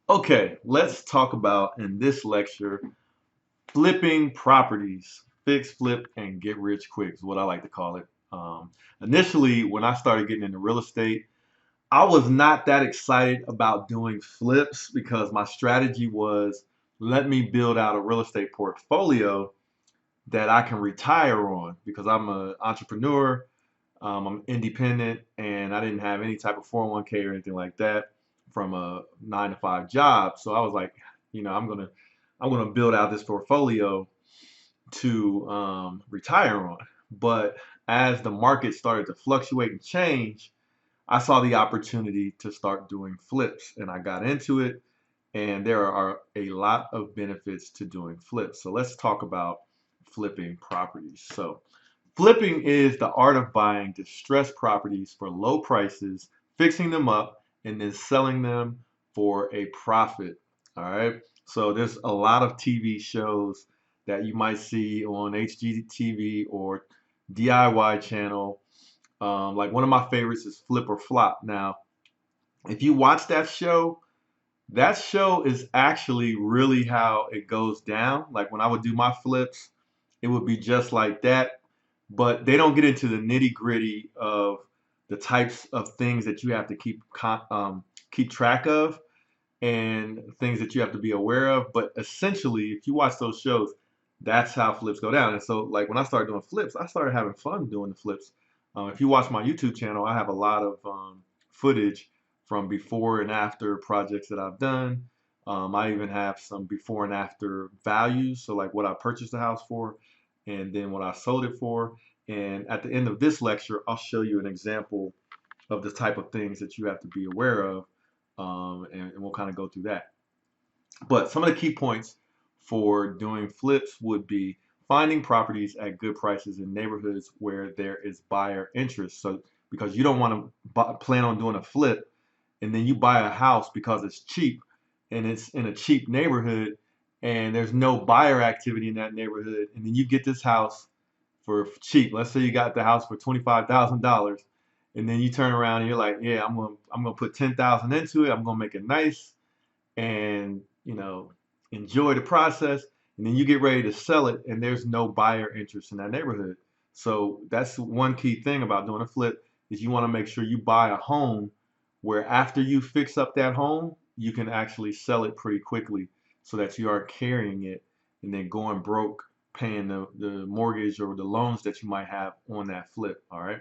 Okay, let's talk about in this lecture flipping properties. Fix, flip, and get rich quick is what I like to call it. Initially, when I started getting into real estate, I was not that excited about doing flips because my strategy was let me build out a real estate portfolio that I can retire on because I'm an entrepreneur, I'm independent, and I didn't have any type of 401k or anything like that from a 9 to 5 job. So I was like, I'm gonna build out this portfolio to retire on. But as the market started to fluctuate and change, I saw the opportunity to start doing flips, and I got into it. And there are a lot of benefits to doing flips. So let's talk about flipping properties. So flipping is the art of buying distressed properties for low prices, fixing them up, and then selling them for a profit. All right. So there's a lot of TV shows that you might see on HGTV or DIY channel. Like one of my favorites is Flip or Flop. Now, if you watch that show is actually really how it goes down. Like when I would do my flips, it would be just like that, but they don't get into the nitty gritty of the types of things that you have to keep track of and things that you have to be aware of. But essentially, if you watch those shows, that's how flips go down. And so, like when I started doing flips, I started having fun doing the flips. If you watch my YouTube channel, I have a lot of footage from before and after projects that I've done. I even have some before and after values, so like what I purchased the house for, and then what I sold it for. And at the end of this lecture, I'll show you an example of the type of things that you have to be aware of, and we'll kind of go through that. But some of the key points for doing flips would be finding properties at good prices in neighborhoods where there is buyer interest. So because you don't want to plan on doing a flip and then you buy a house because it's cheap and it's in a cheap neighborhood and there's no buyer activity in that neighborhood, and then you get this house for cheap. Let's say you got the house for $25,000, and then you turn around and you're like, yeah, I'm gonna put 10,000 into it. I'm gonna make it nice and enjoy the process, and then you get ready to sell it and there's no buyer interest in that neighborhood. So that's one key thing about doing a flip is you want to make sure you buy a home where after you fix up that home you can actually sell it pretty quickly so that you are carrying it and then going broke paying the mortgage or the loans that you might have on that flip. All right,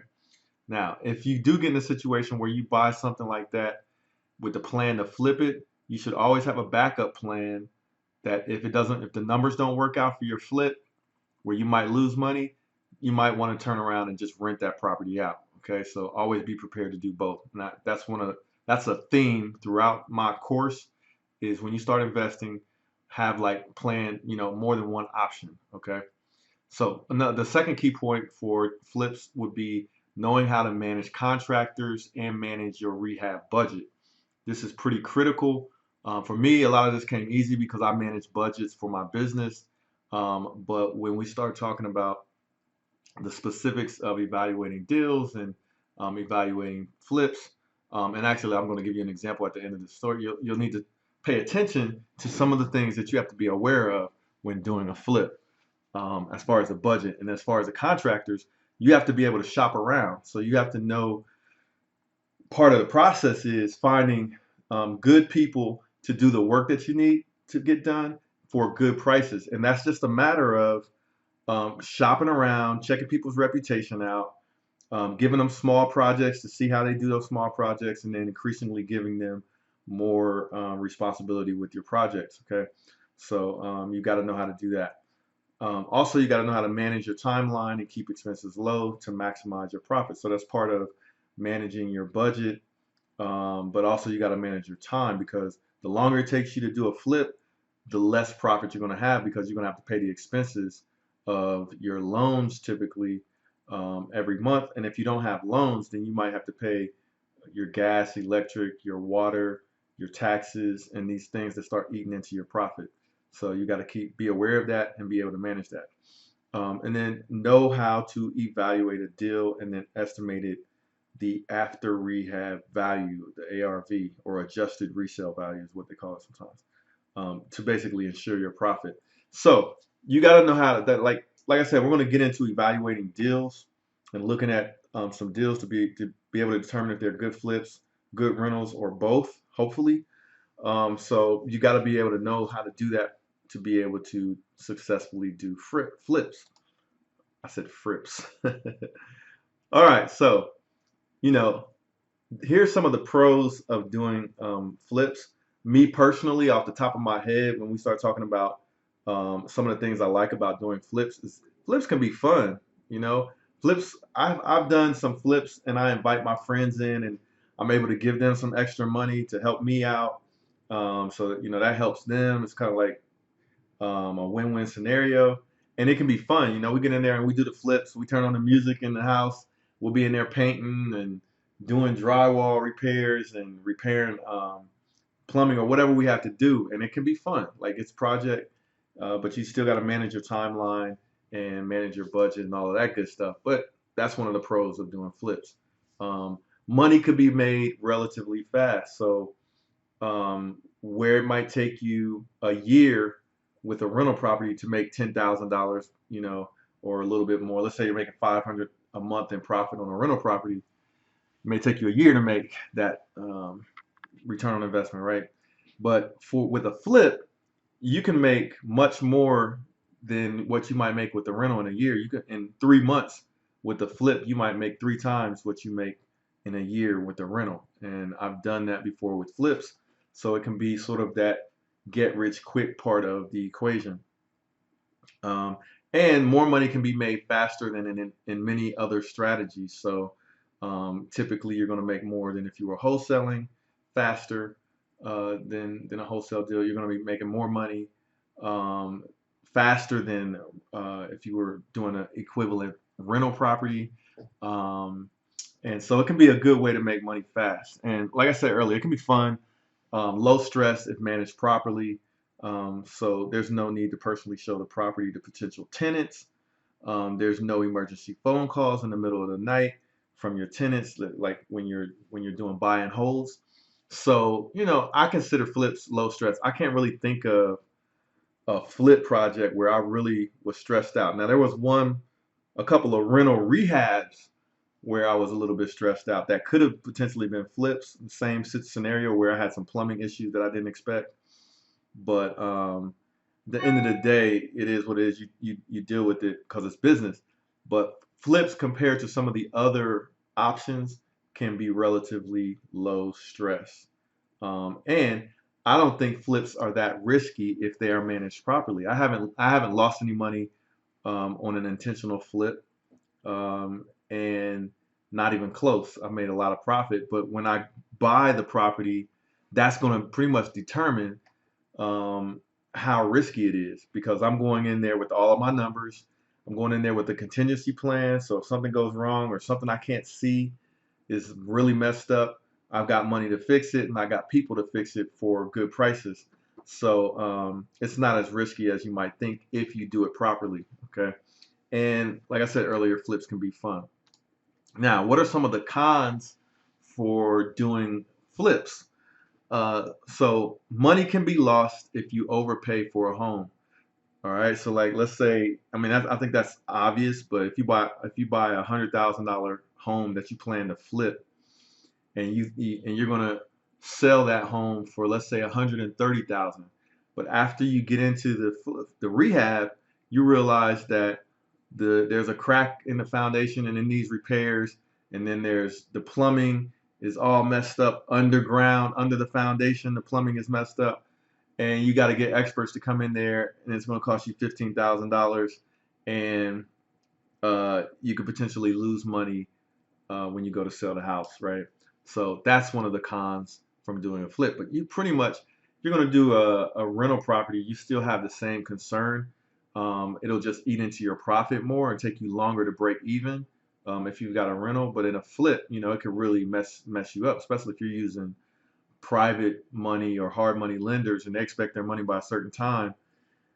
now if you do get in a situation where you buy something like that with the plan to flip it, you should always have a backup plan that if the numbers don't work out for your flip, where you might lose money, you might want to turn around and just rent that property out. Okay, so always be prepared to do both. Now, that's a theme throughout my course is when you start investing, have like plan, more than one option. Okay, so the second key point for flips would be knowing how to manage contractors and manage your rehab budget. This is pretty critical. For me, a lot of this came easy because I manage budgets for my business. But when we start talking about the specifics of evaluating deals and evaluating flips, and actually, I'm going to give you an example at the end of the story. You'll need to pay attention to some of the things that you have to be aware of when doing a flip, as far as the budget and as far as the contractors. You have to be able to shop around. So you have to know part of the process is finding good people to do the work that you need to get done for good prices. And that's just a matter of shopping around, checking people's reputation out, giving them small projects to see how they do those small projects, and then increasingly giving them more responsibility with your projects. Okay. So you got to know how to do that. Also, you got to know how to manage your timeline and keep expenses low to maximize your profit. So that's part of managing your budget, but also you got to manage your time because the longer it takes you to do a flip, the less profit you're going to have because you're going to have to pay the expenses of your loans typically every month. And if you don't have loans, then you might have to pay your gas, electric, your water, your taxes, and these things that start eating into your profit. So you got to be aware of that and be able to manage that. And then know how to evaluate a deal and then estimate it the after rehab value, the ARV, or adjusted resale value is what they call it sometimes, to basically ensure your profit. So you got to know how to, that like I said, we're going to get into evaluating deals and looking at some deals to be able to determine if they're good flips, good rentals, or both. Hopefully, so you got to be able to know how to do that to be able to successfully do flips. I said frips. All right, so you know, here's some of the pros of doing flips. Me personally, off the top of my head, when we start talking about some of the things I like about doing flips, is flips can be fun. You know, flips. I've done some flips, and I invite my friends in, and I'm able to give them some extra money to help me out. So that helps them. It's kind of like a win-win scenario, and it can be fun. We get in there and we do the flips. We turn on the music in the house. We'll be in there painting and doing drywall repairs and repairing plumbing or whatever we have to do, and it can be fun. Like it's project, but you still got to manage your timeline and manage your budget and all of that good stuff. But that's one of the pros of doing flips. Money could be made relatively fast. So where it might take you a year with a rental property to make $10,000, or a little bit more. Let's say you're making 500 a month in profit on a rental property. It may take you a year to make that return on investment, right? But with a flip, you can make much more than what you might make with the rental in a year. You could in 3 months with the flip, you might make 3 times what you make in a year with the rental. And I've done that before with flips. So it can be sort of that get rich quick part of the equation. Um, and more money can be made faster than in many other strategies. So typically you're going to make more than if you were wholesaling faster than a wholesale deal. You're going to be making more money um, faster than if you were doing an equivalent rental property. Um, and so it can be a good way to make money fast. And like I said earlier, it can be fun, low stress if managed properly. So there's no need to personally show the property to potential tenants. There's no emergency phone calls in the middle of the night from your tenants, like when you're doing buy and holds. So I consider flips low stress. I can't really think of a flip project where I really was stressed out. Now there was a couple of rental rehabs where I was a little bit stressed out. That could have potentially been flips, same scenario where I had some plumbing issues that I didn't expect. But the end of the day, it is what it is. You deal with it because it's business. But flips compared to some of the other options can be relatively low stress. And I don't think flips are that risky if they are managed properly. I haven't lost any money on an intentional flip, and not even close. I made a lot of profit. But when I buy the property, that's going to pretty much determine um, how risky it is because I'm going in there with all of my numbers. I'm going in there with a contingency plan. So if something goes wrong or something I can't see is really messed up, I've got money to fix it and I got people to fix it for good prices. So it's not as risky as you might think if you do it properly. Okay. And like I said earlier, flips can be fun. Now, what are some of the cons for doing flips? So money can be lost if you overpay for a home. All right. So like, let's say, I mean, I think that's obvious, but if you buy $100,000 home that you plan to flip, and you're gonna sell that home for let's say 130,000, but after you get into the rehab, you realize that there's a crack in the foundation and in these repairs, and then there's the plumbing is all messed up underground under the foundation. The plumbing is messed up, and you got to get experts to come in there, and it's going to cost you $15,000, and you could potentially lose money when you go to sell the house, right? So that's one of the cons from doing a flip. But you pretty much, if you're going to do a rental property, you still have the same concern. It'll just eat into your profit more and take you longer to break even if you've got a rental. But in a flip, it could really mess you up, especially if you're using private money or hard money lenders and they expect their money by a certain time.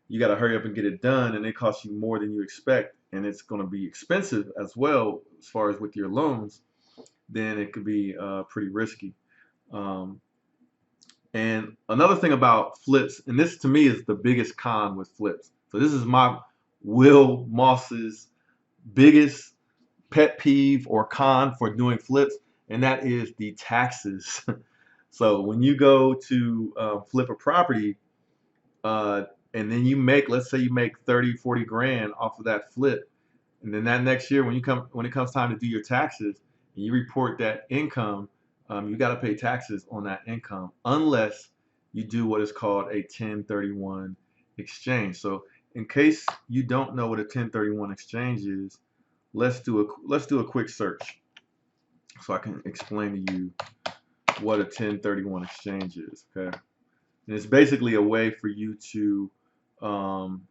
You got to hurry up and get it done, and it costs you more than you expect, and it's going to be expensive as well as far as with your loans. then it could be pretty risky. Um, and another thing about flips, and this to me is the biggest con with flips. So this is my Will Moss's biggest pet peeve or con for doing flips, and that is the taxes. So when you go to flip a property, uh, and then you make, let's say you make 30, 40 grand off of that flip, and then that next year when it comes time to do your taxes and you report that income, you got to pay taxes on that income unless you do what is called a 1031 exchange. So in case you don't know what a 1031 exchange is, let's do a quick search so I can explain to you what a 1031 exchange is. Okay, and it's basically a way for you to um,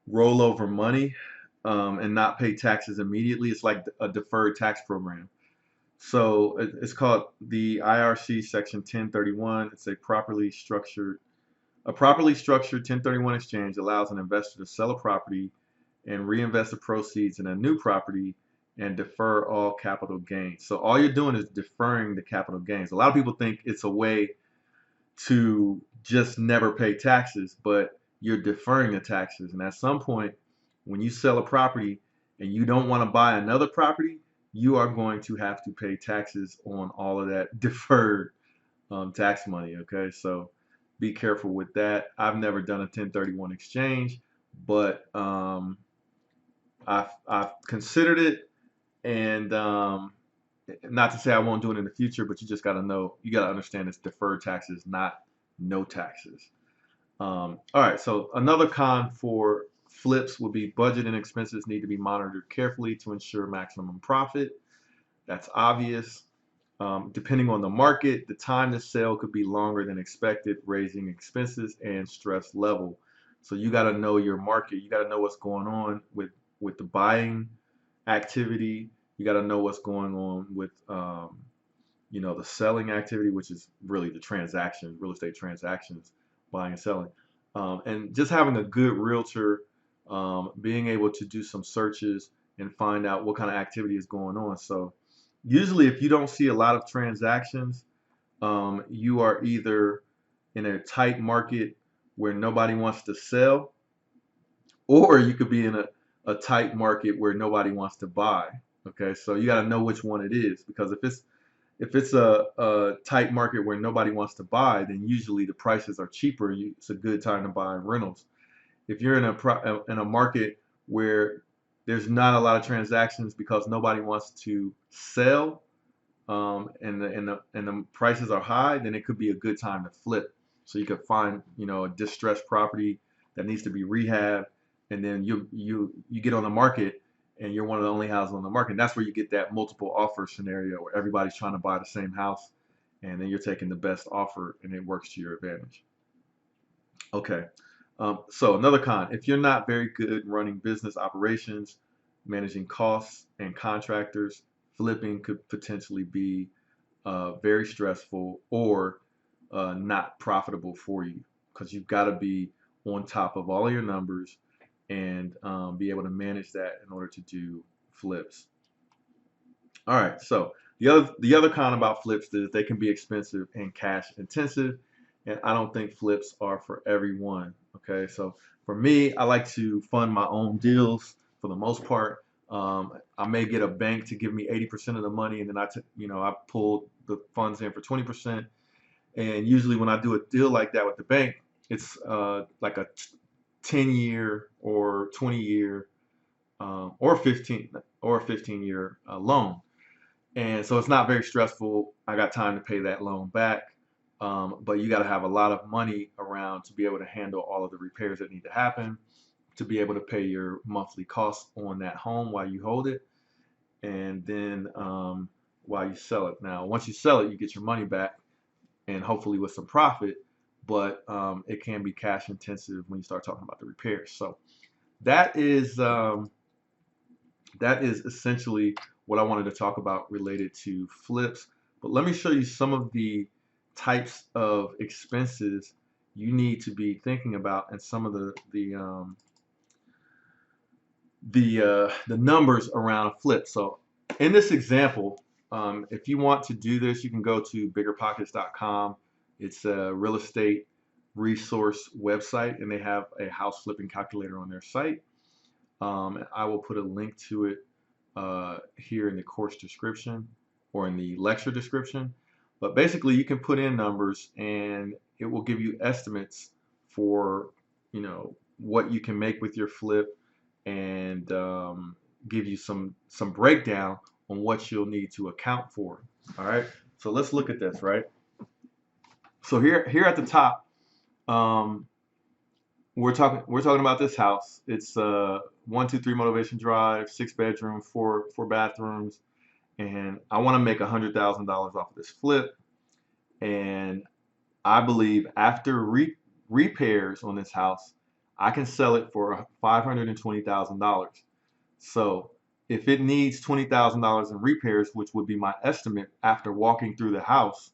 roll over money and not pay taxes immediately. It's like a deferred tax program. So it's called the IRC Section 1031. It's a properly structured 1031 exchange allows an investor to sell a property and reinvest the proceeds in a new property and defer all capital gains. So all you're doing is deferring the capital gains. A lot of people think it's a way to just never pay taxes, but you're deferring the taxes. And at some point, when you sell a property and you don't want to buy another property, you are going to have to pay taxes on all of that deferred tax money. Okay, so be careful with that. I've never done a 1031 exchange, but I've considered it, and not to say I won't do it in the future, but you just got to know, you got to understand it's deferred taxes, not no taxes. All right, so another con for flips would be budget and expenses need to be monitored carefully to ensure maximum profit. That's obvious. Depending on the market, the time to sell could be longer than expected, raising expenses and stress level. So you got to know your market. You got to know what's going on with the buying activity. You got to know what's going on with the selling activity, which is really the transaction, real estate transactions, buying and selling. And just having a good realtor, being able to do some searches and find out what kind of activity is going on. So usually if you don't see a lot of transactions, you are either in a tight market where nobody wants to sell, or you could be in a tight market where nobody wants to buy. Okay, so you got to know which one it is, because if it's a tight market where nobody wants to buy, then usually the prices are cheaper. It's a good time to buy rentals. If you're in a market where there's not a lot of transactions because nobody wants to sell, and the prices are high, then it could be a good time to flip. So you could find a distressed property that needs to be rehabbed, and then you get on the market, and you're one of the only houses on the market. And that's where you get that multiple offer scenario where everybody's trying to buy the same house, and then you're taking the best offer, and it works to your advantage. Okay. So another con, if you're not very good running business operations, managing costs and contractors, flipping could potentially be very stressful or not profitable for you, because you've got to be on top of all of your numbers and be able to manage that in order to do flips. All right, so the other con about flips is they can be expensive and cash intensive, and I don't think flips are for everyone. Okay, so for me, I like to fund my own deals for the most part. I may get a bank to give me 80% of the money, and then I pull the funds in for 20%. And usually, when I do a deal like that with the bank, it's like a 10-year or 20-year or 15-year loan. And so it's not very stressful. I got time to pay that loan back. But you got to have a lot of money around to be able to handle all of the repairs that need to happen, to be able to pay your monthly costs on that home while you hold it, and then while you sell it. Now, once you sell it, you get your money back, and hopefully with some profit, but it can be cash intensive when you start talking about the repairs. So that is essentially what I wanted to talk about related to flips. But let me show you some of the types of expenses you need to be thinking about, and some of the numbers around a flip. So in this example, If you want to do this, you can go to biggerpockets.com. It's a real estate resource website, and they have a house flipping calculator on their site. I will put a link to it here in the course description or in the lecture description. But basically, you can put in numbers, and it will give you estimates for, what you can make with your flip, and give you some breakdown on what you'll need to account for. All right. So let's look at this, right? So here at the top, um, we're talking about this house. It's 123 Motivation Drive, 6 bedroom, four bathrooms, and I want to make $100,000 off of this flip. And I believe after repairs on this house, I can sell it for $520,000. So if it needs $20,000 in repairs, which would be my estimate after walking through the house,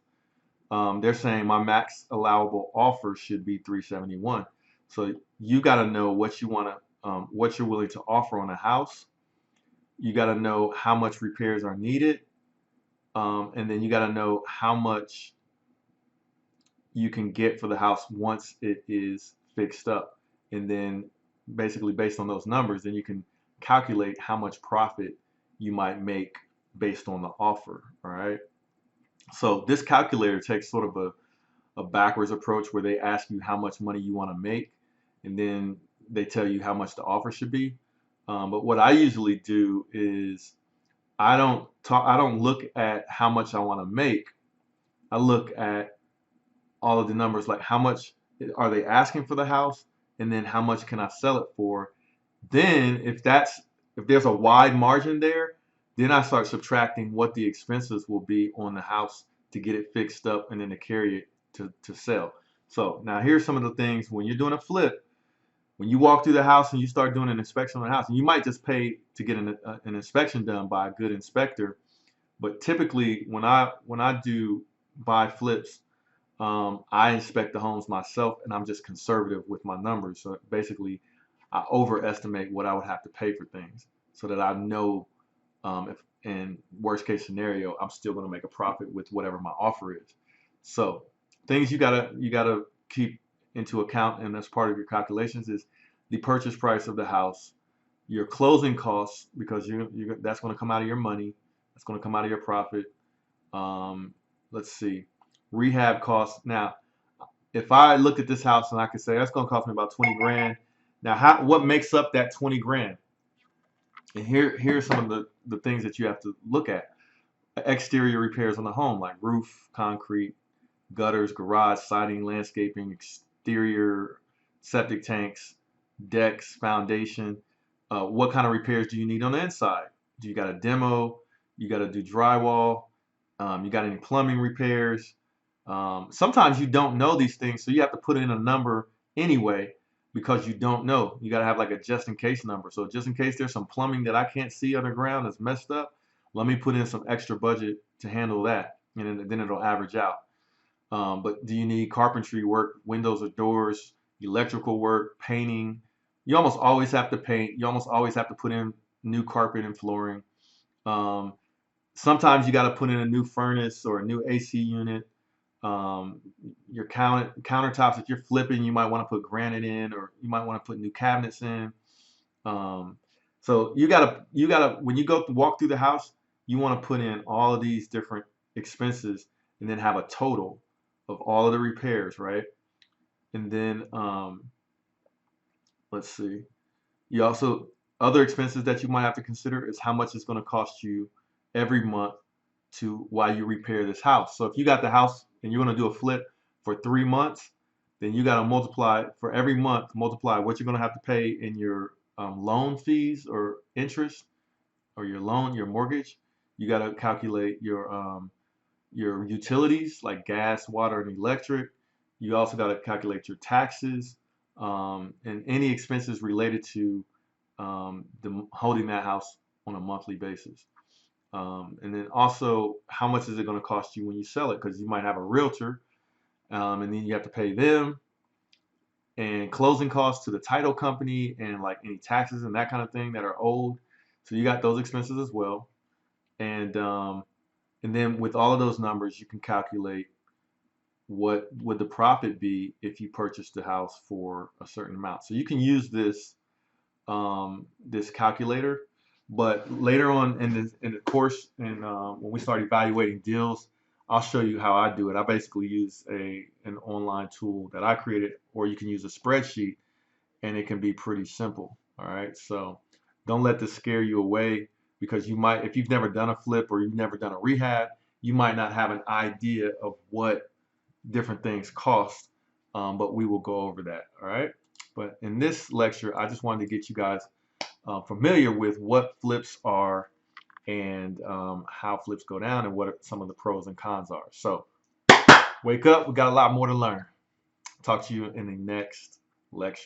they're saying my max allowable offer should be 371. So you got to know what you want to, what you're willing to offer on a house. You got to know how much repairs are needed, and then you got to know how much you can get for the house once it is fixed up. And then basically based on those numbers, then you can calculate how much profit you might make based on the offer. All right. So this calculator takes sort of a backwards approach where they ask you how much money you want to make, and then they tell you how much the offer should be. But what I usually do is I don't look at how much I want to make. I look at all of the numbers, like how much are they asking for the house, and then how much can I sell it for. Then if there's a wide margin there, then I start subtracting what the expenses will be on the house to get it fixed up and then to carry it to sell. So now here's some of the things when you're doing a flip. When you walk through the house and you start doing an inspection on the house, and you might just pay to get an inspection done by a good inspector, but typically when I do buy flips, I inspect the homes myself, and I'm just conservative with my numbers. So basically, I overestimate what I would have to pay for things, so that I know, if in worst case scenario, I'm still going to make a profit with whatever my offer is. So things you gotta keep into account, and as part of your calculations is the purchase price of the house, your closing costs, because that's going to come out of your money, that's going to come out of your profit. Let's see, rehab costs. Now, if I looked at this house and I could say that's going to cost me about 20 grand. Now, what makes up that 20 grand? And here's some of the things that you have to look at. Exterior repairs on the home, like roof, concrete, gutters, garage, siding, landscaping, exterior septic tanks, decks, foundation. What kind of repairs do you need on the inside? Do you got a demo? You got to do drywall? You got any plumbing repairs? Sometimes you don't know these things, so you have to put in a number anyway because you don't know. You got to have like a just in case number. So just in case there's some plumbing that I can't see underground that's messed up, let me put in some extra budget to handle that, and then it'll average out. But do you need carpentry work, windows or doors, electrical work, painting? You almost always have to paint. You almost always have to put in new carpet and flooring. Um, Sometimes you got to put in a new furnace or a new AC unit. Your countertops, if you're flipping, you might want to put granite in, or you might want to put new cabinets in. Um, so you gotta when you go to walk through the house, you want to put in all of these different expenses, and then have a total of all of the repairs, right? And then let's see. You also Other expenses that you might have to consider is how much it's going to cost you every month to while you repair this house. So if you got the house and you're going to do a flip for 3 months, then you got to multiply for every month, multiply what you're going to have to pay in your loan fees or interest, or your loan, your mortgage. You got to calculate your utilities like gas, water, and electric. You also got to calculate your taxes, and any expenses related to holding that house on a monthly basis. And then also, how much is it going to cost you when you sell it? Because you might have a realtor, and then you have to pay them, and closing costs to the title company, and like any taxes and that kind of thing that are owed. So you got those expenses as well. And And then with all of those numbers, you can calculate what would the profit be if you purchased the house for a certain amount. So you can use this calculator, but later on in the course and when we start evaluating deals, I'll show you how I do it. I basically use an online tool that I created, or you can use a spreadsheet, and it can be pretty simple. All right, so don't let this scare you away, because you might, if you've never done a flip or you've never done a rehab, you might not have an idea of what different things cost, but we will go over that. All right. But in this lecture, I just wanted to get you guys familiar with what flips are and how flips go down and what some of the pros and cons are. So wake up, we got a lot more to learn. Talk to you in the next lecture.